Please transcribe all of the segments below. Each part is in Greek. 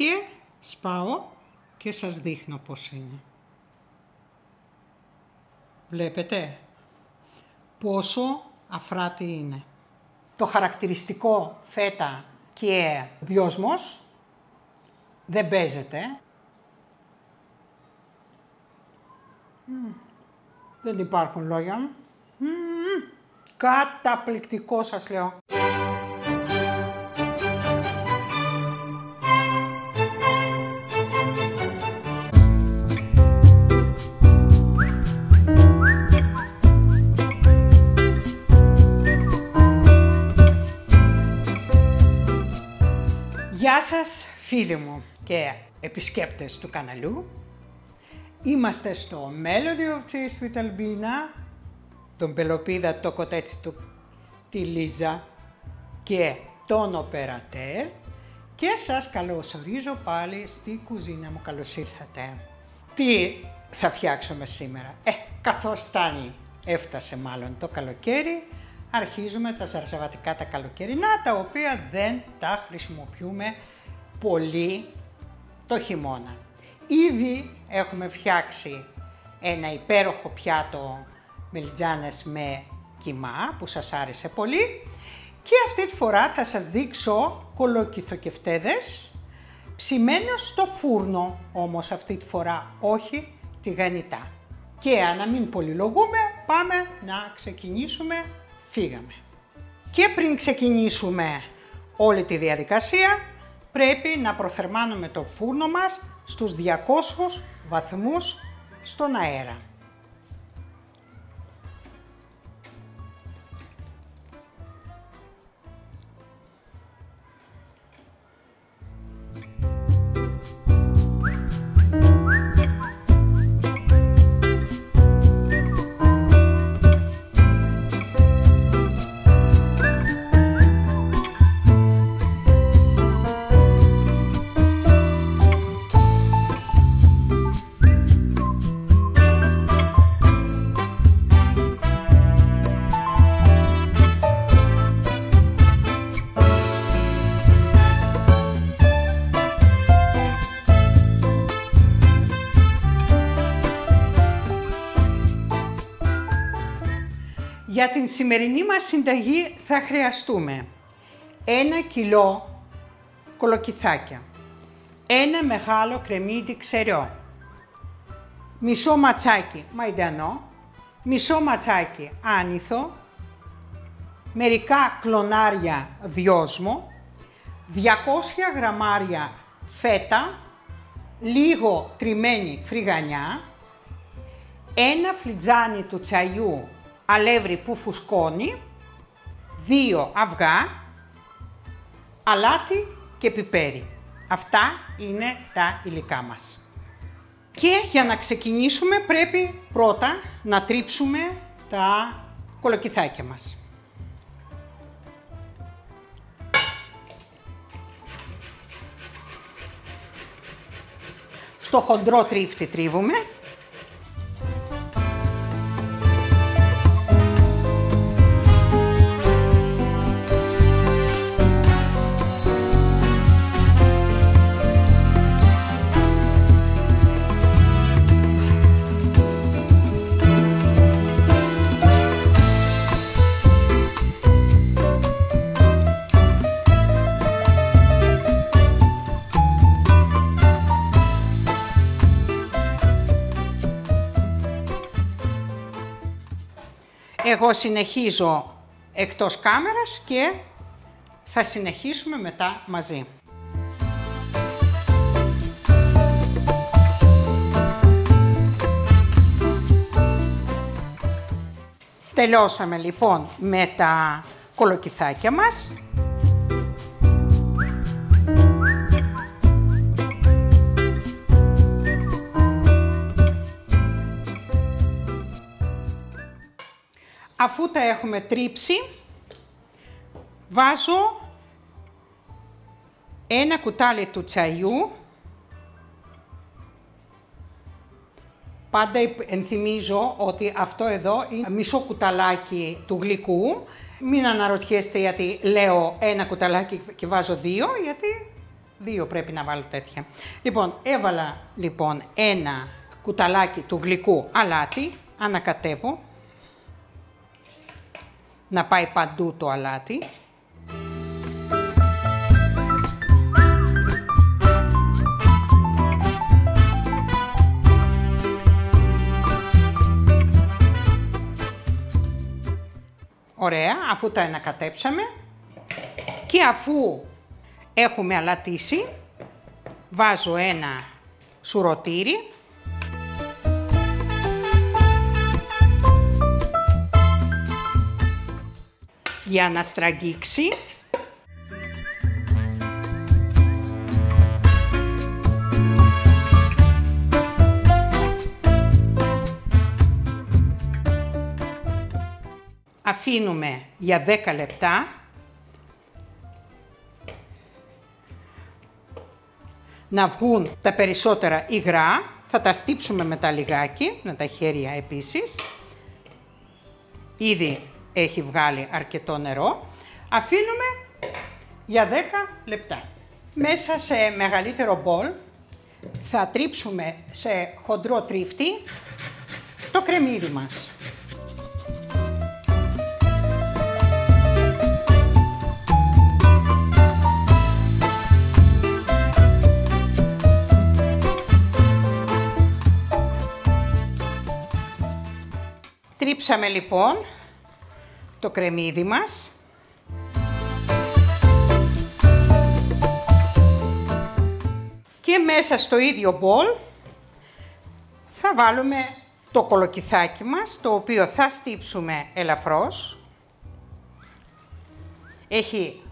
και σπάω και σας δείχνω πώς είναι. Βλέπετε πόσο αφράτη είναι. Το χαρακτηριστικό φέτα και δυόσμος δεν παίζεται. Δεν υπάρχουν λόγια. Καταπληκτικό σας λέω. Γεια σας φίλοι μου και επισκέπτες του καναλιού. Είμαστε στο Melody of Taste with Albina, τον Πελοπίδα, το κοτέτσι του, τη Λίζα και τον Οπερατέρ και σας καλωσορίζω πάλι στη κουζίνα μου. Καλώς ήρθατε. Τι θα φτιάξουμε σήμερα? Καθώς έφτασε μάλλον το καλοκαίρι, αρχίζουμε τα ζαρζαβατικά τα καλοκαιρινά, τα οποία δεν τα χρησιμοποιούμε πολύ το χειμώνα. Ήδη έχουμε φτιάξει ένα υπέροχο πιάτο μελιτζάνες με κιμά που σας άρεσε πολύ και αυτή τη φορά θα σας δείξω κολοκυθοκευτέδες ψημένες στο φούρνο, όμως αυτή τη φορά όχι τηγανιτά. Και να μην πολυλογούμε, πάμε να ξεκινήσουμε. Φύγαμε. Και πριν ξεκινήσουμε όλη τη διαδικασία, πρέπει να προθερμάνουμε το φούρνο μας στους 200 βαθμούς στον αέρα. Για την σημερινή μας συνταγή θα χρειαστούμε 1 κιλό κολοκυθάκια, 1 μεγάλο κρεμμύδι ξερό, μισό ματσάκι μαϊντανό, μισό ματσάκι άνηθο, μερικά κλονάρια δυόσμο, 200 γραμμάρια φέτα, λίγο τριμμένη φρυγανιά, 1 φλιτζάνι του τσαγιού αλεύρι που φουσκώνει, 2 αυγά, αλάτι και πιπέρι. Αυτά είναι τα υλικά μας. Και για να ξεκινήσουμε πρέπει πρώτα να τρίψουμε τα κολοκυθάκια μας. Στο χοντρό τρίφτη τρίβουμε. Εγώ συνεχίζω εκτός κάμερας και θα συνεχίσουμε μετά μαζί. Τελειώσαμε λοιπόν με τα κολοκυθάκια μας. Αφού τα έχουμε τρίψει, βάζω 1 κουτάλι του τσαγιού. Πάντα ενθυμίζω ότι αυτό εδώ είναι μισό κουταλάκι του γλυκού. Μην αναρωτιέστε γιατί λέω 1 κουταλάκι και βάζω 2, γιατί 2 πρέπει να βάλω τέτοια. Λοιπόν, έβαλα λοιπόν ένα κουταλάκι του γλυκού αλάτι, ανακατεύω, να πάει παντού το αλάτι. Ωραία, αφού τα ανακατέψαμε και αφού έχουμε αλατίσει, βάζω ένα σουρωτήρι για να στραγγίξει. Αφήνουμε για 10 λεπτά να βγουν τα περισσότερα υγρά. Θα τα στύψουμε με τα λιγάκι, με τα χέρια επίσης. Ήδη έχει βγάλει αρκετό νερό. Αφήνουμε για 10 λεπτά. Μέσα σε μεγαλύτερο μπολ θα τρίψουμε σε χοντρό τρίφτη το κρεμμύδι μας. Τρίψαμε λοιπόν το κρεμμύδι μας. Και μέσα στο ίδιο μπολ θα βάλουμε το κολοκυθάκι μας, το οποίο θα στύψουμε ελαφρώς. Έχει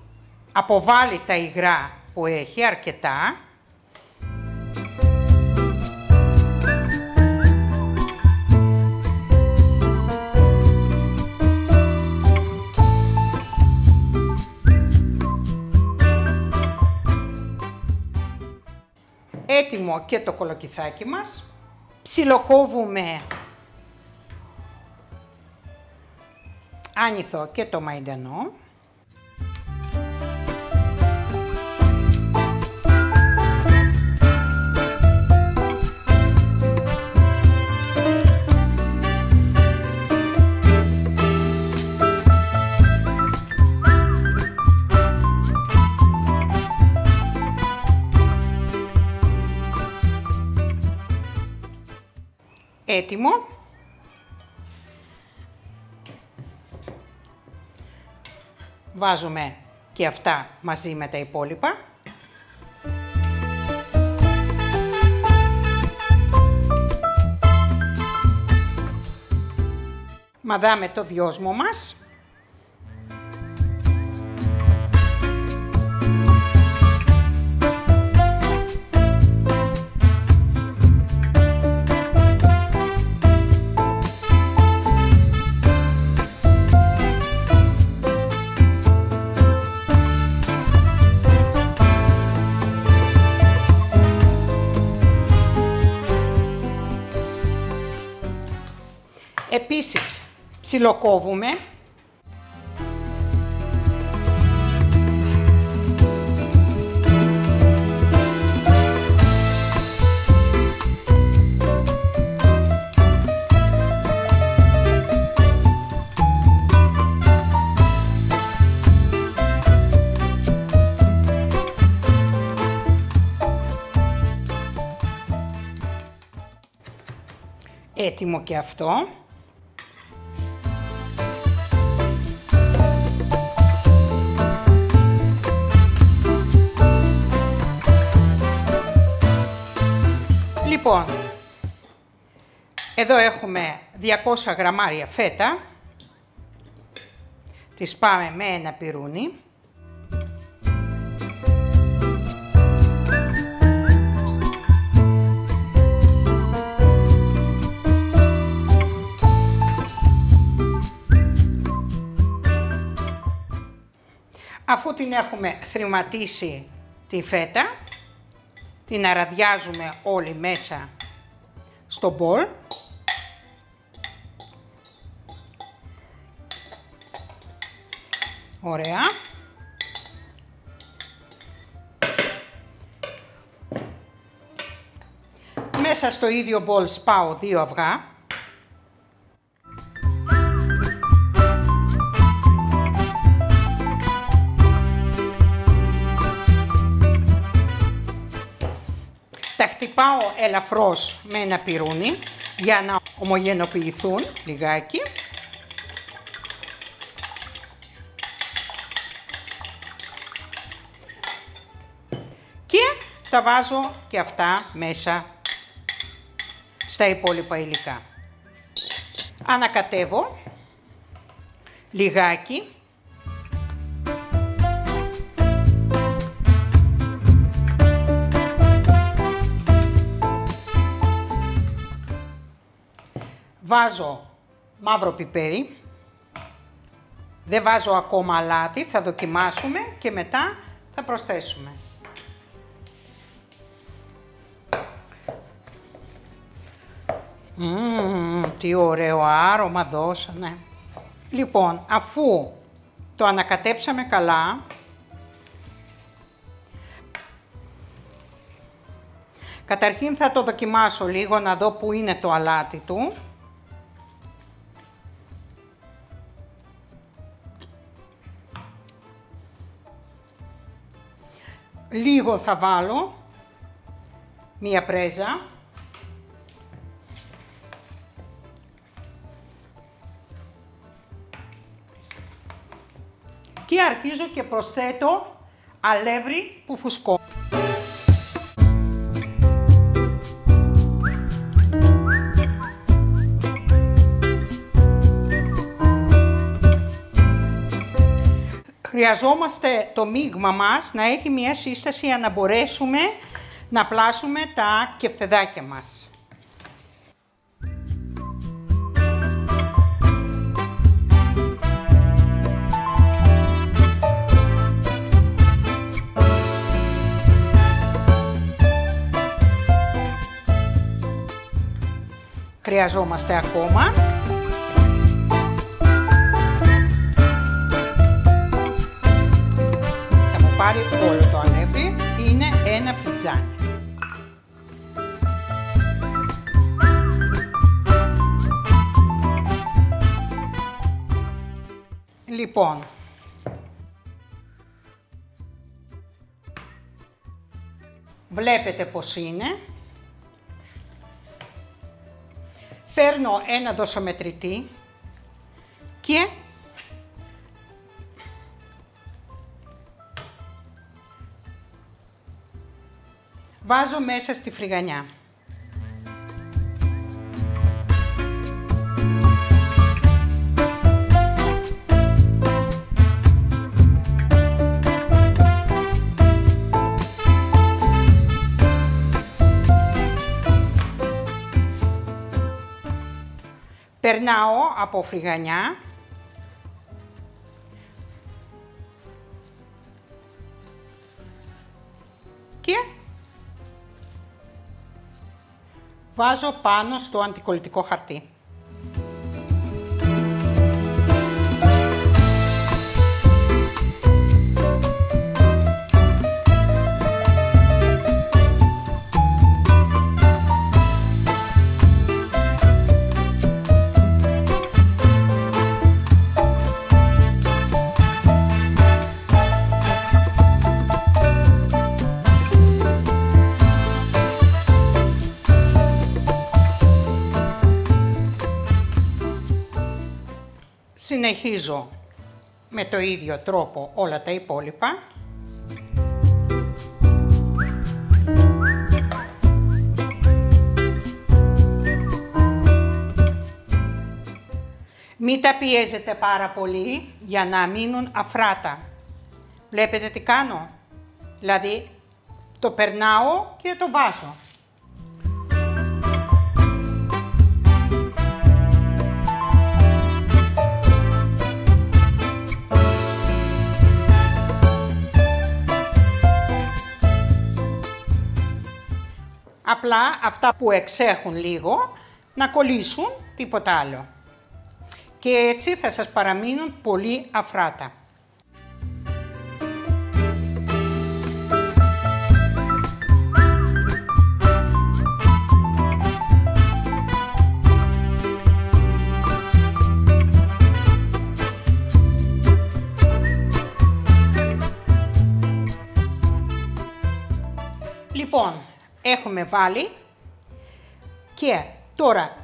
αποβάλει τα υγρά που έχει αρκετά. Έτοιμο και το κολοκυθάκι μας. Ψιλοκόβουμε άνηθο και το μαϊντανό. Έτοιμο. Βάζουμε και αυτά μαζί με τα υπόλοιπα. Μαδάμε το δυόσμο μας. Επίσης, ψιλοκόβουμε έτοιμο και αυτό. Λοιπόν, εδώ έχουμε 200 γραμμάρια φέτα, τις πάμε με ένα πιρούνι. Αφού την έχουμε θρηματίσει τη φέτα, την αραδιάζουμε όλη μέσα στο μπολ. Ωραία. Μέσα στο ίδιο μπολ σπάω 2 αυγά. Τα χτυπάω ελαφρώς με ένα πυρούνι για να ομογενοποιηθούν λιγάκι. Και τα βάζω και αυτά μέσα στα υπόλοιπα υλικά. Ανακατεύω λιγάκι. Βάζω μαύρο πιπέρι. Δεν βάζω ακόμα αλάτι, θα δοκιμάσουμε και μετά θα προσθέσουμε. Τι ωραίο άρωμα δώσανε. Λοιπόν, αφού το ανακατέψαμε καλά, καταρχήν θα το δοκιμάσω λίγο να δω που είναι το αλάτι του. Λίγο θα βάλω μία πρέζα. Και αρχίζω και προσθέτω αλεύρι που φουσκώ. Χρειαζόμαστε το μείγμα μας να έχει μια σύσταση για να μπορέσουμε να πλάσουμε τα κεφτεδάκια μας. Χρειαζόμαστε ακόμα. Θα μου πάρει όλο το αλεύρι, είναι ένα φιτζάνι. Λοιπόν, βλέπετε πως είναι. Παίρνω ένα δοσομετρητή και βάζω μέσα στη φρυγανιά. Περνάω από φρυγανιά και βάζω πάνω στο αντικολλητικό χαρτί. Συνεχίζω με το ίδιο τρόπο όλα τα υπόλοιπα. Μην τα πιέζετε πάρα πολύ για να μείνουν αφράτα. Βλέπετε τι κάνω? Δηλαδή το περνάω και το βάζω. Απλά αυτά που εξέχουν λίγο να κολλήσουν, τίποτα άλλο. Και έτσι θα σας παραμείνουν πολύ αφράτα. Λοιπόν, έχουμε βάλει και τώρα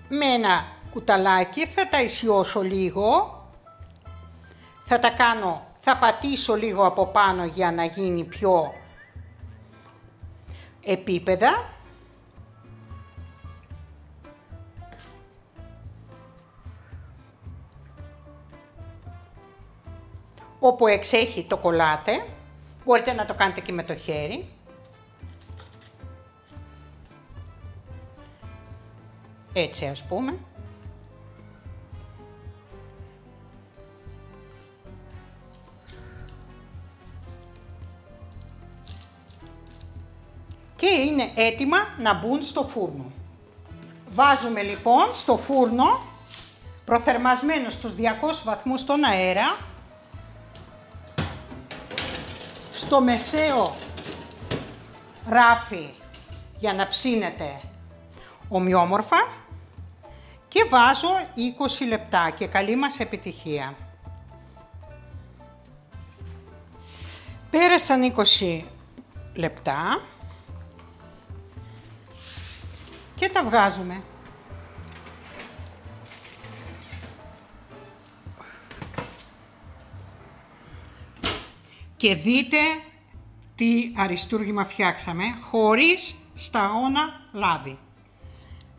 με ένα κουταλάκι θα τα ισιώσω λίγο. Θα πατήσω λίγο από πάνω για να γίνει πιο επίπεδα. Όπου εξέχει το κολλάτε, μπορείτε να το κάνετε και με το χέρι. Έτσι ας πούμε. Και είναι έτοιμα να μπουν στο φούρνο. Βάζουμε λοιπόν στο φούρνο, προθερμασμένο στους 200 βαθμούς στον αέρα, στο μεσαίο ράφι για να ψήνεται ομοιόμορφα και βάζω 20 λεπτά και καλή μας επιτυχία. Πέρασαν 20 λεπτά και τα βγάζουμε. Και δείτε τι αριστούργημα φτιάξαμε χωρίς σταγόνα λάδι.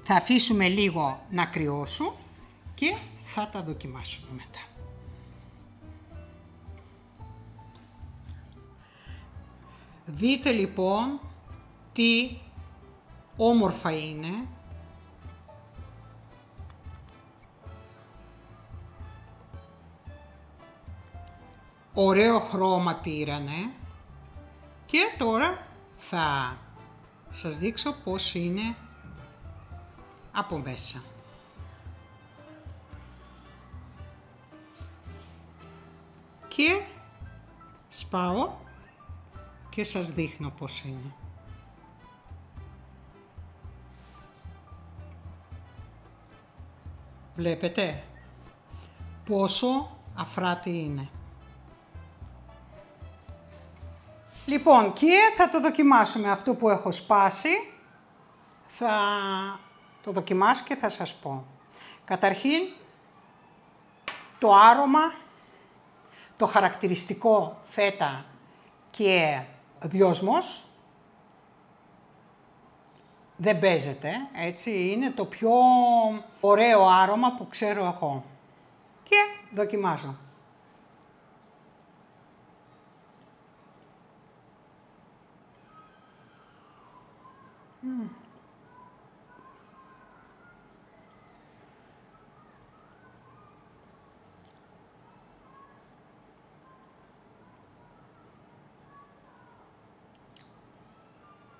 Θα αφήσουμε λίγο να κρυώσουν και θα τα δοκιμάσουμε μετά. Δείτε λοιπόν τι όμορφα είναι. Ωραίο χρώμα πήρανε και τώρα θα σας δείξω πώς είναι από μέσα. Και σπάω και σας δείχνω πώς είναι. Βλέπετε πόσο αφράτη είναι. Λοιπόν, και θα το δοκιμάσουμε αυτό που έχω σπάσει. Θα το δοκιμάσω και θα σας πω. Καταρχήν, το άρωμα, το χαρακτηριστικό φέτα και δυόσμος, δεν παίζεται, έτσι, είναι το πιο ωραίο άρωμα που ξέρω εγώ. Και δοκιμάζω.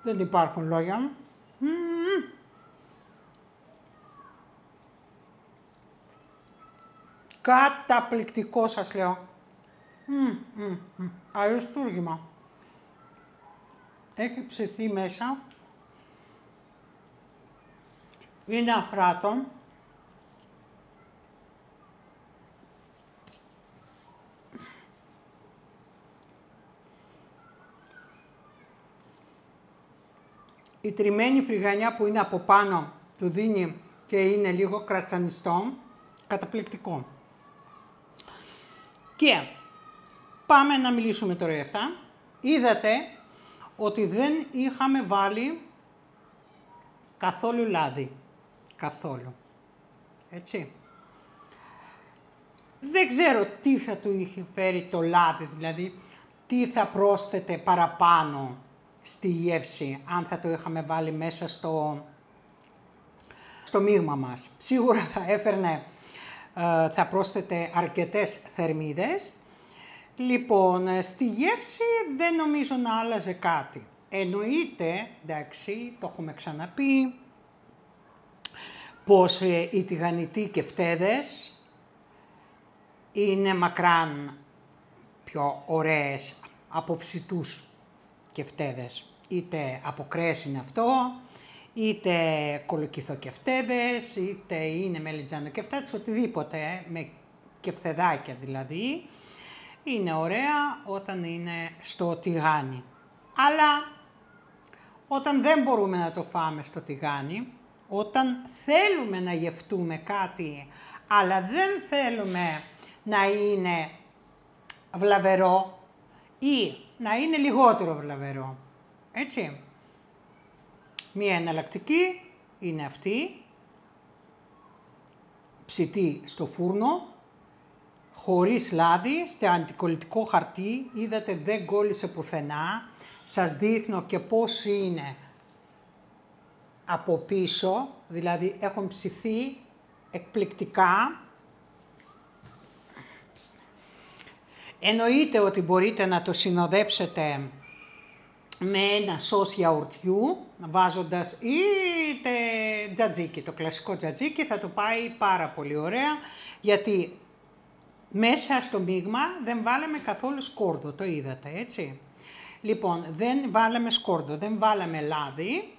Δεν υπάρχουν λόγια. Καταπληκτικό σας λέω. Αριστούργημα. Έχει ψηθεί μέσα. Είναι αφράτο. Η τριμμένη φρυγανιά που είναι από πάνω του δίνει και είναι λίγο κρατσανιστό. Καταπληκτικό. Και πάμε να μιλήσουμε τώρα για αυτά. Είδατε ότι δεν είχαμε βάλει καθόλου λάδι. Καθόλου. Έτσι. Δεν ξέρω τι θα του είχε φέρει το λάδι, δηλαδή τι θα πρόσθετε παραπάνω στη γεύση, αν θα το είχαμε βάλει μέσα στο μείγμα μας. Σίγουρα θα έφερνε, θα πρόσθετε αρκετές θερμίδες. Λοιπόν, στη γεύση δεν νομίζω να άλλαζε κάτι. Εννοείται, εντάξει, το έχουμε ξαναπεί, πως οι τηγανιτοί κεφτέδες είναι μακράν πιο ωραίες από ψητούς κεφτέδες. Είτε από κρέας είναι αυτό, είτε κολοκυθοκεφτέδες, είτε είναι μελιτζανοκεφτέδες, οτιδήποτε, με κεφτεδάκια δηλαδή, είναι ωραία όταν είναι στο τηγάνι. Αλλά όταν δεν μπορούμε να το φάμε στο τηγάνι, όταν θέλουμε να γευτούμε κάτι, αλλά δεν θέλουμε να είναι βλαβερό ή να είναι λιγότερο βλαβερό. Έτσι. Μία εναλλακτική είναι αυτή, ψητή στο φούρνο, χωρίς λάδι, στο αντικολλητικό χαρτί, είδατε δεν κόλλησε πουθενά, σας δείχνω και πώς είναι από πίσω, δηλαδή έχουν ψηθεί εκπληκτικά. Εννοείται ότι μπορείτε να το συνοδέψετε με ένα σως γιαουρτιού, βάζοντας είτε τζατζίκι, το κλασικό τζατζίκι θα το πάει πάρα πολύ ωραία, γιατί μέσα στο μείγμα δεν βάλαμε καθόλου σκόρδο, το είδατε έτσι. Λοιπόν, δεν βάλαμε σκόρδο, δεν βάλαμε λάδι,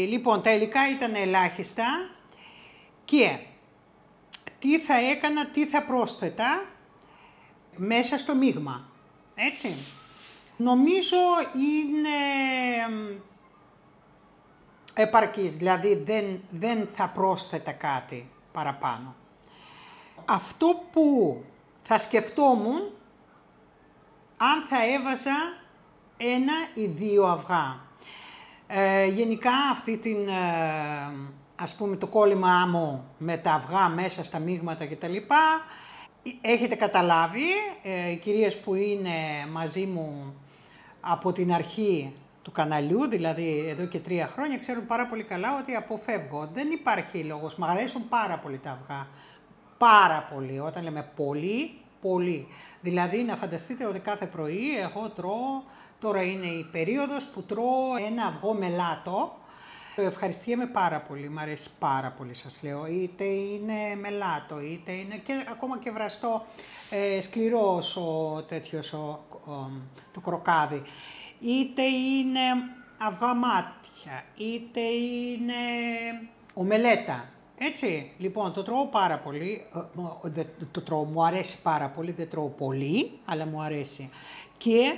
λοιπόν τα υλικά ήταν ελάχιστα και τι θα έκανα, τι θα πρόσθετα μέσα στο μείγμα, έτσι. Νομίζω είναι επαρκής, δηλαδή δεν θα πρόσθετα κάτι παραπάνω. Αυτό που θα σκεφτόμουν, αν θα έβαζα 1 ή 2 αυγά. Γενικά αυτή την, ας πούμε το κόλλημα άμμο με τα αυγά μέσα στα μείγματα κτλ. Έχετε καταλάβει, οι κυρίες που είναι μαζί μου από την αρχή του καναλιού, δηλαδή εδώ και 3 χρόνια, ξέρουν πάρα πολύ καλά ότι αποφεύγω. Δεν υπάρχει λόγος, μου αρέσουν πάρα πολύ τα αυγά. Πάρα πολύ, όταν λέμε πολύ, πολύ. Δηλαδή να φανταστείτε ότι κάθε πρωί εγώ τρώω, τώρα είναι η περίοδος που τρώω ένα αυγό μελάτο. Το ευχαριστιέμαι πάρα πολύ, μου αρέσει πάρα πολύ σας λέω, είτε είναι μελάτο, είτε είναι και ακόμα και βραστό, σκληρός το κροκάδι, είτε είναι αυγά μάτια, είτε είναι ομελέτα. Έτσι, λοιπόν, το τρώω πάρα πολύ, μου αρέσει πάρα πολύ, δεν τρώω πολύ, αλλά μου αρέσει. Και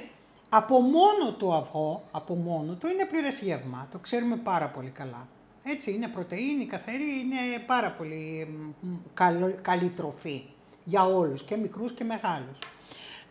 από μόνο το αυγό, από μόνο του, είναι πλήρες γεύμα, το ξέρουμε πάρα πολύ καλά. Έτσι, είναι πρωτεΐνη, καθαρή, είναι πάρα πολύ καλή τροφή για όλους, και μικρούς και μεγάλους.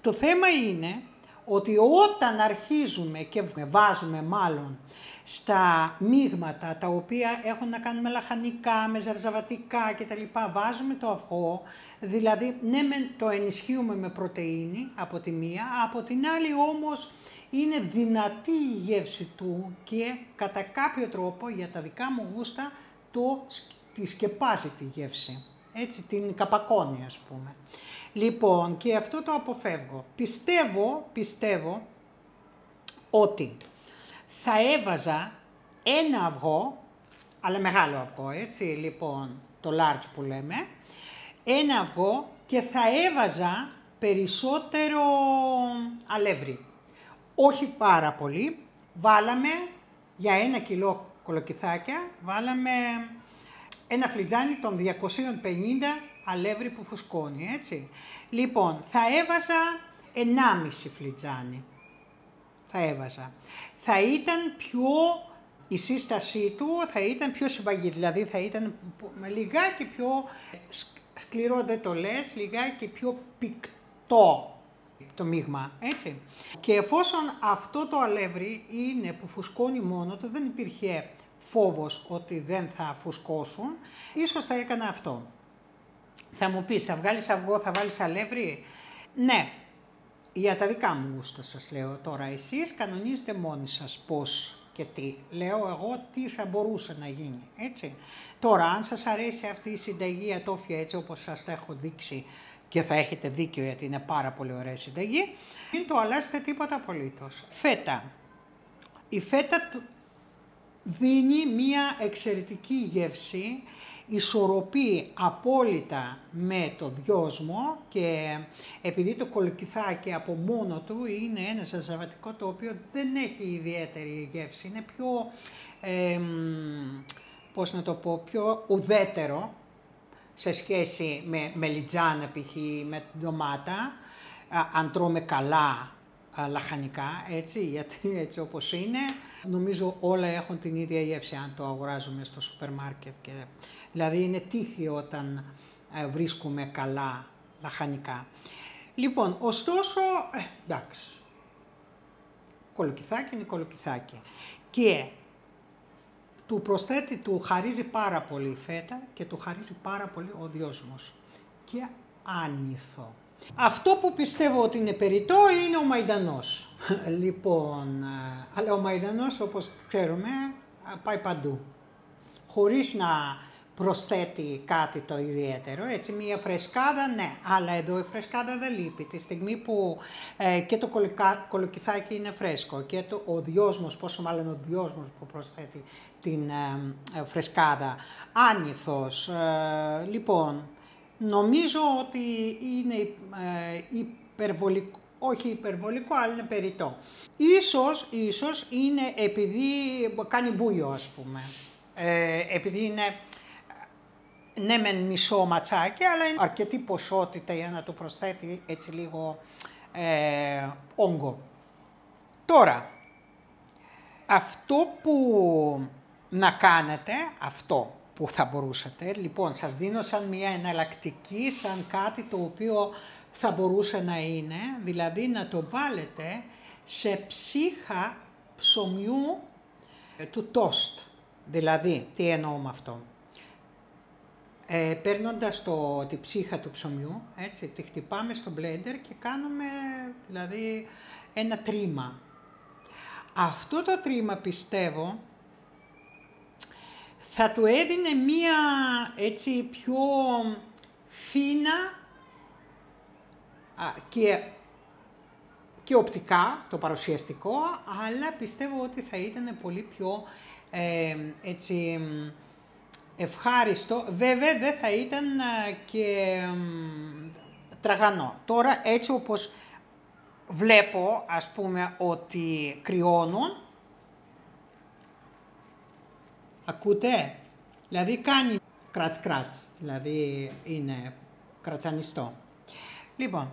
Το θέμα είναι ότι όταν αρχίζουμε και βάζουμε μάλλον στα μείγματα τα οποία έχουν να κάνουν με λαχανικά, με ζαρζαβατικά κτλ. Βάζουμε το αυγό, δηλαδή ναι το ενισχύουμε με πρωτεΐνη από τη μία, από την άλλη όμως είναι δυνατή η γεύση του και κατά κάποιο τρόπο για τα δικά μου γούστα τη σκεπάζει τη γεύση. Έτσι την καπακώνει ας πούμε. Λοιπόν και αυτό το αποφεύγω. Πιστεύω ότι θα έβαζα ένα αυγό, αλλά μεγάλο αυγό, έτσι, λοιπόν, το large που λέμε, ένα αυγό και θα έβαζα περισσότερο αλεύρι. Όχι πάρα πολύ, βάλαμε για 1 κιλό κολοκυθάκια, βάλαμε ένα φλιτζάνι των 250 αλεύρι που φουσκώνει, έτσι. Λοιπόν, θα έβαζα 1,5 φλιτζάνι. Θα ήταν η σύστασή του θα ήταν πιο συμπαγή, δηλαδή θα ήταν λιγάκι πιο σκληρό, δεν το λες, λιγάκι πιο πικτό το μείγμα, έτσι. Και εφόσον αυτό το αλεύρι είναι που φουσκώνει μόνο του, δεν υπήρχε φόβος ότι δεν θα φουσκώσουν, ίσως θα έκανα αυτό. Θα μου πεις, θα βγάλεις αυγό, θα βάλεις αλεύρι? Ναι. Για τα δικά μου γούστα σας λέω τώρα, εσείς κανονίζετε μόνοι σας πώς και τι. Λέω εγώ τι θα μπορούσε να γίνει, έτσι. Τώρα, αν σας αρέσει αυτή η συνταγή ατόφια έτσι όπως σας τα έχω δείξει και θα έχετε δίκιο γιατί είναι πάρα πολύ ωραία συνταγή, μην το αλλάζετε τίποτα απολύτως. Φέτα. Η φέτα δίνει μία εξαιρετική γεύση, ισορροπεί απόλυτα με το δυόσμο και επειδή το κολοκυθάκι από μόνο του είναι ένα ζαρζαβατικό το οποίο δεν έχει ιδιαίτερη γεύση, είναι πιο, πώς να το πω, πιο ουδέτερο σε σχέση με μελιτζάνα π.χ. με ντομάτα, αν τρώμε καλά λαχανικά, έτσι, γιατί έτσι όπως είναι, νομίζω όλα έχουν την ίδια γεύση αν το αγοράζουμε στο σούπερ μάρκετ. Δηλαδή είναι τύχη όταν βρίσκουμε καλά λαχανικά. Λοιπόν, ωστόσο, εντάξει, κολοκυθάκι είναι κολοκυθάκι. Και του χαρίζει πάρα πολύ η φέτα και του χαρίζει πάρα πολύ ο δυόσμος. Και άνηθο. Αυτό που πιστεύω ότι είναι περιττό είναι ο μαϊντανός. Λοιπόν, αλλά ο μαϊντανός όπως ξέρουμε πάει παντού. Χωρίς να προσθέτει κάτι το ιδιαίτερο, έτσι μία φρεσκάδα, ναι, αλλά εδώ η φρεσκάδα δεν λείπει. Τη στιγμή που και το κολοκυθάκι είναι φρέσκο και ο δυόσμος, πόσο μάλλον ο δυόσμος που προσθέτει την φρεσκάδα, άνηθος, λοιπόν, νομίζω ότι είναι υπερβολικό, όχι υπερβολικό, αλλά είναι περιττό. Ίσως είναι επειδή κάνει μπούιο, ας πούμε. Επειδή είναι, ναι μεν μισό ματσάκι, αλλά είναι αρκετή ποσότητα για να του προσθέτει έτσι λίγο όγκο. Τώρα, αυτό που να κάνετε, αυτό που θα μπορούσατε, λοιπόν, σας δίνω σαν μια εναλλακτική, σαν κάτι το οποίο θα μπορούσε να είναι, δηλαδή να το βάλετε σε ψύχα ψωμιού του τόστ. Δηλαδή, τι εννοώ με αυτό. Παίρνοντας τη ψύχα του ψωμιού, έτσι, τη χτυπάμε στο blender και κάνουμε, δηλαδή, ένα τρίμα. Αυτό το τρίμα, πιστεύω, θα του έδινε μία, έτσι, πιο φίνα και οπτικά, το παρουσιαστικό, αλλά πιστεύω ότι θα ήταν πολύ πιο, έτσι, ευχάριστο. Βέβαια δεν θα ήταν και τραγανό. Τώρα έτσι όπως βλέπω, ας πούμε, ότι κρυώνουν, ακούτε, δηλαδή κάνει κράτς, δηλαδή είναι κρατσανιστό. Λοιπόν,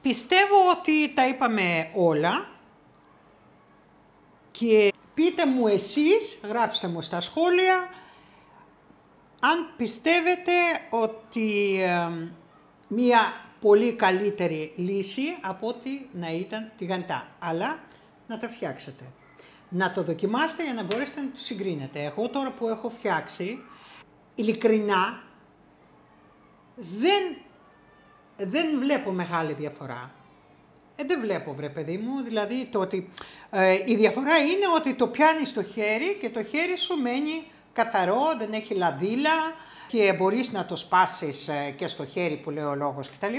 πιστεύω ότι τα είπαμε όλα και πείτε μου εσείς, γράψτε μου στα σχόλια, αν πιστεύετε ότι μία πολύ καλύτερη λύση από ότι να ήταν τηγανιτά, αλλά να τα φτιάξετε. Να το δοκιμάσετε για να μπορέσετε να το συγκρίνετε. Εγώ τώρα που έχω φτιάξει, ειλικρινά, δεν βλέπω μεγάλη διαφορά. Δεν βλέπω, βρε παιδί μου, δηλαδή η διαφορά είναι ότι το πιάνεις στο χέρι και το χέρι σου μένει καθαρό, δεν έχει λαδίλα και μπορείς να το σπάσεις και στο χέρι που λέει ο λόγος κτλ.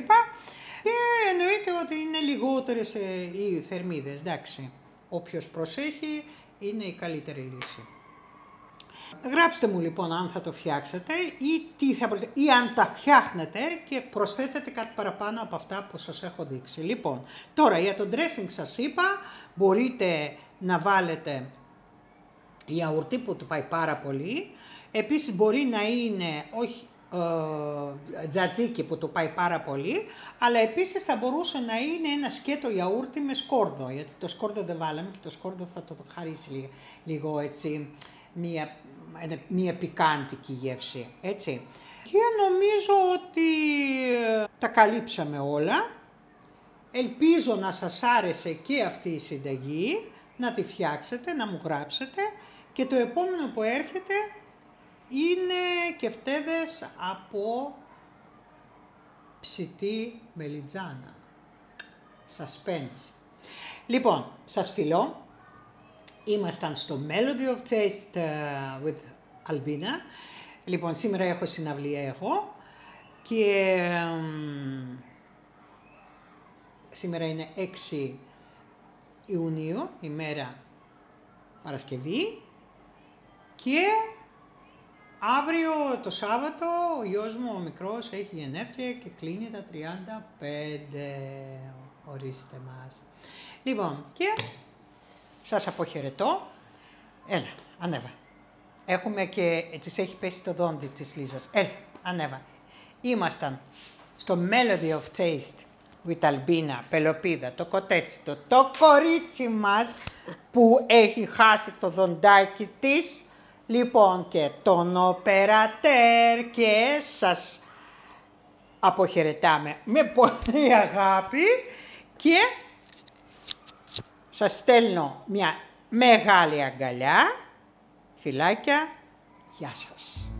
Και εννοείται ότι είναι λιγότερες οι θερμίδες, εντάξει. Όποιος προσέχει είναι η καλύτερη λύση. Γράψτε μου λοιπόν αν θα το φτιάξετε ή αν τα φτιάχνετε και προσθέτετε κάτι παραπάνω από αυτά που σας έχω δείξει. Λοιπόν, τώρα για το dressing σας είπα, μπορείτε να βάλετε γιαουρτί που του πάει πάρα πολύ. Επίσης μπορεί να είναι, όχι τζατζίκι που του πάει πάρα πολύ, αλλά επίσης θα μπορούσε να είναι ένα σκέτο γιαούρτι με σκόρδο, γιατί το σκόρδο δεν βάλαμε και το σκόρδο θα το χαρίσει λίγο έτσι, μία πικάντικη γεύση, έτσι. Και νομίζω ότι τα καλύψαμε όλα. Ελπίζω να σας άρεσε και αυτή η συνταγή, να τη φτιάξετε, να μου γράψετε και το επόμενο που έρχεται είναι κεφτέδες από ψητή μελιτζάνα. Suspense. Λοιπόν, σας φιλώ. Ήμασταν στο Melody of Taste with Albina. Λοιπόν, σήμερα έχω συναυλία εγώ και σήμερα είναι 6 Ιουνίου, ημέρα Παρασκευή και αύριο το Σάββατο ο γιος μου ο μικρός έχει γενέθλια και κλείνει τα 35. Ορίστε μας. Λοιπόν, και σας αποχαιρετώ. Έλα, ανέβα. Έχουμε και, της έχει πέσει το δόντι της Λίζας. Έλα, ανέβα. Ήμασταν στο Melody of Taste Βιταλμπίνα, Πελοπίδα, το κοτέτσιτο, το κορίτσι μας που έχει χάσει το δοντάκι της, λοιπόν και τον οπερατέρ και σας αποχαιρετάμε με πολύ αγάπη και σας στέλνω μια μεγάλη αγκαλιά, φιλάκια, γεια σας.